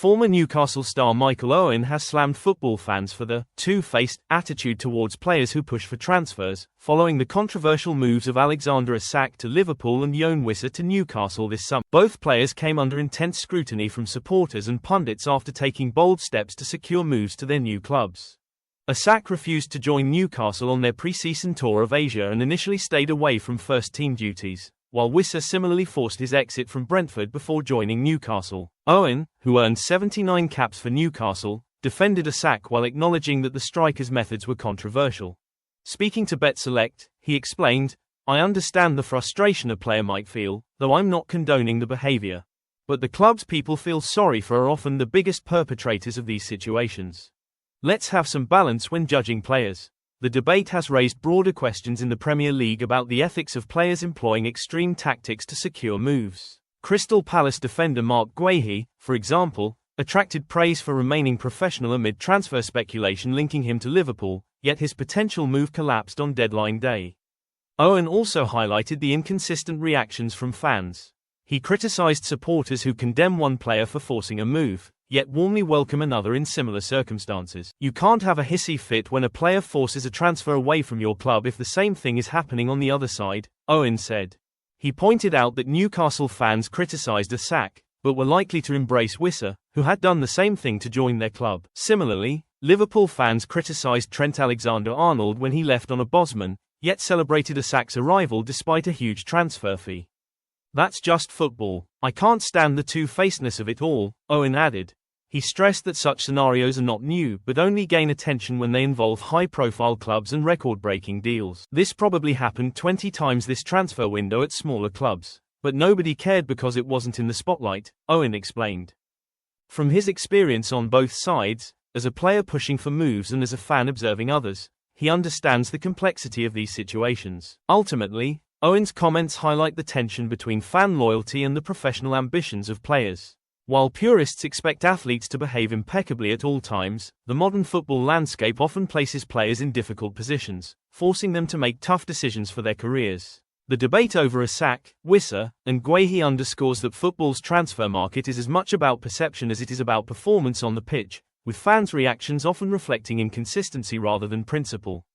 Former Newcastle star Michael Owen has slammed football fans for the two-faced attitude towards players who push for transfers, following the controversial moves of Alexander Isak to Liverpool and Yoane Wissa to Newcastle this summer. Both players came under intense scrutiny from supporters and pundits after taking bold steps to secure moves to their new clubs. Isak refused to join Newcastle on their pre-season tour of Asia and initially stayed away from first-team duties, while Wissa similarly forced his exit from Brentford before joining Newcastle. Owen, who earned 79 caps for Newcastle, defended Isak while acknowledging that the striker's methods were controversial. Speaking to Bet Select, he explained, "I understand the frustration a player might feel, though I'm not condoning the behavior. But the clubs people feel sorry for are often the biggest perpetrators of these situations. Let's have some balance when judging players." The debate has raised broader questions in the Premier League about the ethics of players employing extreme tactics to secure moves. Crystal Palace defender Mark Guehi, for example, attracted praise for remaining professional amid transfer speculation linking him to Liverpool, yet his potential move collapsed on deadline day. Owen also highlighted the inconsistent reactions from fans. He criticised supporters who condemn one player for forcing a move, yet warmly welcome another in similar circumstances. "You can't have a hissy fit when a player forces a transfer away from your club if the same thing is happening on the other side," Owen said. He pointed out that Newcastle fans criticised Isak, but were likely to embrace Wissa, who had done the same thing to join their club. Similarly, Liverpool fans criticised Trent Alexander-Arnold when he left on a Bosman, yet celebrated Isak's arrival despite a huge transfer fee. "That's just football. I can't stand the two-facedness of it all," Owen added. He stressed that such scenarios are not new but only gain attention when they involve high-profile clubs and record-breaking deals. "This probably happened 20 times this transfer window at smaller clubs, but nobody cared because it wasn't in the spotlight," Owen explained. From his experience on both sides, as a player pushing for moves and as a fan observing others, he understands the complexity of these situations. Ultimately, Owen's comments highlight the tension between fan loyalty and the professional ambitions of players. While purists expect athletes to behave impeccably at all times, the modern football landscape often places players in difficult positions, forcing them to make tough decisions for their careers. The debate over Isak, Wissa, and Guehi underscores that football's transfer market is as much about perception as it is about performance on the pitch, with fans' reactions often reflecting inconsistency rather than principle.